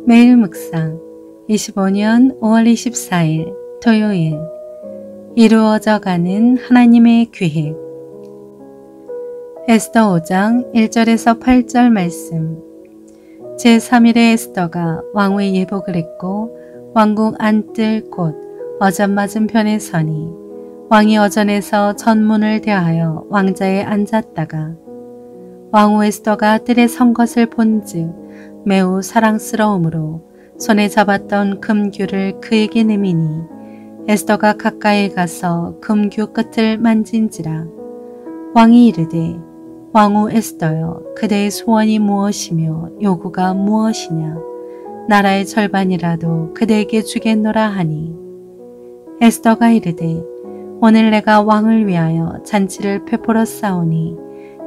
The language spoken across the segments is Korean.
매일 묵상 25년 5월 24일 토요일 이루어져가는 하나님의 계획 에스더 5장 1절에서 8절 말씀. 제3일에 에스더가 왕후의 예복을 입고 왕궁 안뜰 곧 어전 맞은편에 서니 왕이 어전에서 전문을 대하여 왕자에 앉았다가 왕후 에스더가 뜰에 선 것을 본즉 매우 사랑스러움으로 손에 잡았던 금규를 그에게 내미니 에스더가 가까이 가서 금규 끝을 만진지라. 왕이 이르되 왕후 에스더여, 그대의 소원이 무엇이며 요구가 무엇이냐? 나라의 절반이라도 그대에게 주겠노라 하니 에스더가 이르되 오늘 내가 왕을 위하여 잔치를 베풀어 싸우니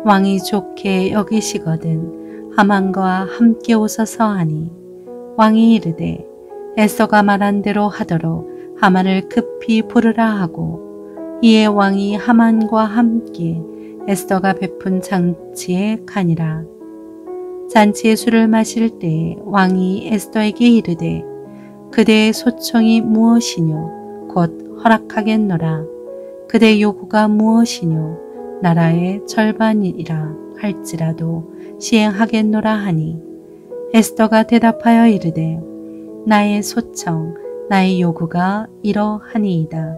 왕이 좋게 여기시거든 하만과 함께 오소서 하니 왕이 이르되 에스더가 말한 대로 하도록 하만을 급히 부르라 하고 이에 왕이 하만과 함께 에스더가 베푼 잔치에 가니라. 잔치의 술을 마실 때에 왕이 에스더에게 이르되 그대의 소청이 무엇이뇨? 곧 허락하겠노라. 그대의 요구가 무엇이뇨? 나라의 절반이라 할지라도 시행하겠노라 하니 에스더가 대답하여 이르되 나의 소청, 나의 요구가 이러하니이다.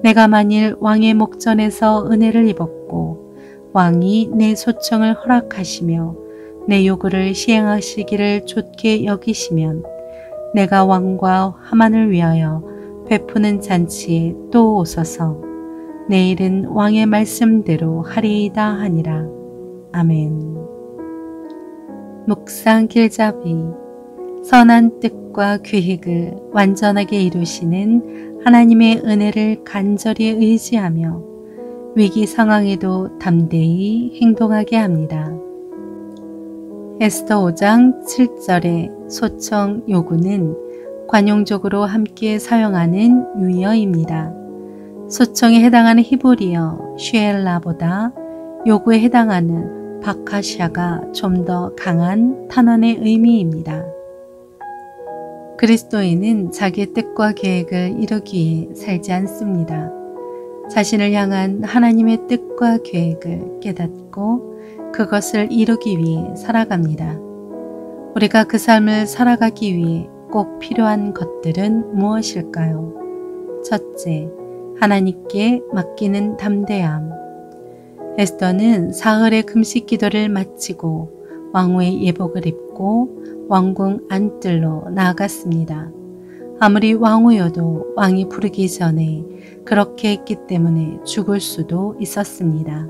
내가 만일 왕의 목전에서 은혜를 입었고 왕이 내 소청을 허락하시며 내 요구를 시행하시기를 좋게 여기시면 내가 왕과 하만을 위하여 베푸는 잔치에 또 오소서. 내일은 왕의 말씀대로 하리이다 하니라. 아멘. 묵상 길잡이. 선한 뜻과 계획을 완전하게 이루시는 하나님의 은혜를 간절히 의지하며 위기 상황에도 담대히 행동하게 합니다. 에스더 5장 7절의 소청 요구는 관용적으로 함께 사용하는 유의어입니다. 소청에 해당하는 히브리어 슈엘라보다 요구에 해당하는 바카샤가 좀 더 강한 탄원의 의미입니다. 그리스도인은 자기의 뜻과 계획을 이루기 위해 살지 않습니다. 자신을 향한 하나님의 뜻과 계획을 깨닫고 그것을 이루기 위해 살아갑니다. 우리가 그 삶을 살아가기 위해 꼭 필요한 것들은 무엇일까요? 첫째, 하나님께 맡기는 담대함. 에스더는 사흘의 금식 기도를 마치고 왕후의 예복을 입고 왕궁 안뜰로 나아갔습니다. 아무리 왕후여도 왕이 부르기 전에 그렇게 했기 때문에 죽을 수도 있었습니다.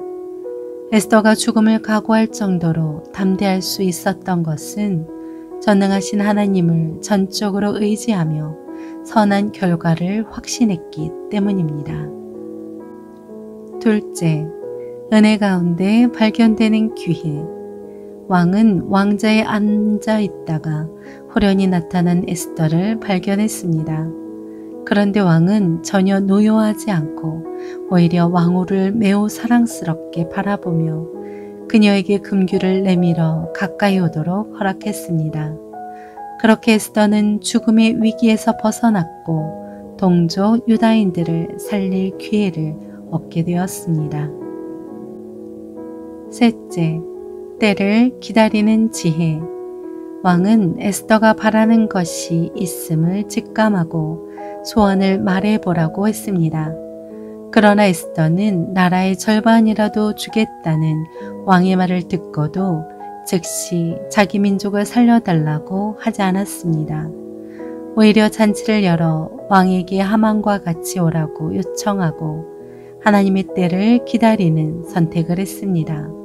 에스더가 죽음을 각오할 정도로 담대할 수 있었던 것은 전능하신 하나님을 전적으로 의지하며 선한 결과를 확신했기 때문입니다. 둘째, 은혜 가운데 발견되는 기회. 왕은 왕자에 앉아 있다가 호련히 나타난 에스더를 발견했습니다. 그런데 왕은 전혀 노여워하지 않고 오히려 왕후를 매우 사랑스럽게 바라보며 그녀에게 금규를 내밀어 가까이 오도록 허락했습니다. 그렇게 에스더는 죽음의 위기에서 벗어났고 동족 유다인들을 살릴 기회를 얻게 되었습니다. 셋째, 때를 기다리는 지혜. 왕은 에스더가 바라는 것이 있음을 직감하고 소원을 말해보라고 했습니다. 그러나 에스더는 나라의 절반이라도 주겠다는 왕의 말을 듣고도 즉시 자기 민족을 살려달라고 하지 않았습니다. 오히려 잔치를 열어 왕에게 하만과 같이 오라고 요청하고 하나님의 때를 기다리는 선택을 했습니다.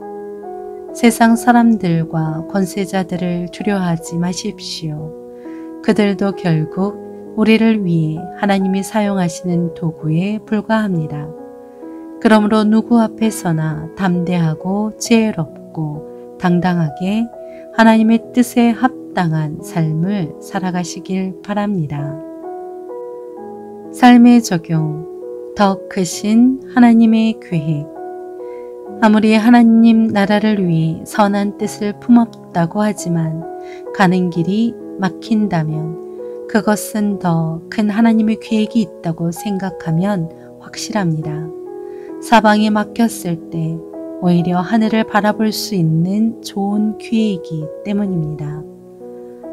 세상 사람들과 권세자들을 두려워하지 마십시오. 그들도 결국 우리를 위해 하나님이 사용하시는 도구에 불과합니다. 그러므로 누구 앞에서나 담대하고 지혜롭고 당당하게 하나님의 뜻에 합당한 삶을 살아가시길 바랍니다. 삶의 적용, 더 크신 하나님의 계획. 아무리 하나님 나라를 위해 선한 뜻을 품었다고 하지만 가는 길이 막힌다면 그것은 더 큰 하나님의 계획이 있다고 생각하면 확실합니다. 사방이 막혔을 때 오히려 하늘을 바라볼 수 있는 좋은 기회이기 때문입니다.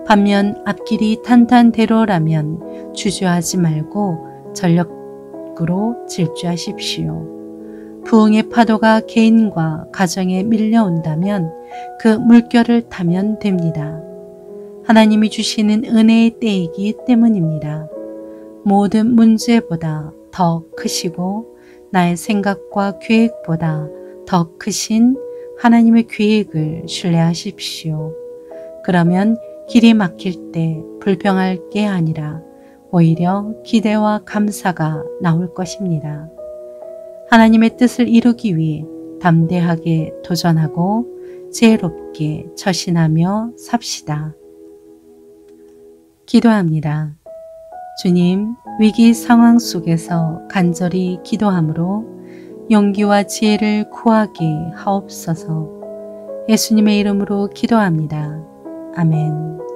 반면 앞길이 탄탄대로라면 주저하지 말고 전력으로 질주하십시오. 부흥의 파도가 개인과 가정에 밀려온다면 그 물결을 타면 됩니다. 하나님이 주시는 은혜의 때이기 때문입니다. 모든 문제보다 더 크시고 나의 생각과 계획보다 더 크신 하나님의 계획을 신뢰하십시오. 그러면 길이 막힐 때 불평할 게 아니라 오히려 기대와 감사가 나올 것입니다. 하나님의 뜻을 이루기 위해 담대하게 도전하고 지혜롭게 처신하며 삽시다. 기도합니다. 주님, 위기 상황 속에서 간절히 기도함으로 용기와 지혜를 구하게 하옵소서. 예수님의 이름으로 기도합니다. 아멘.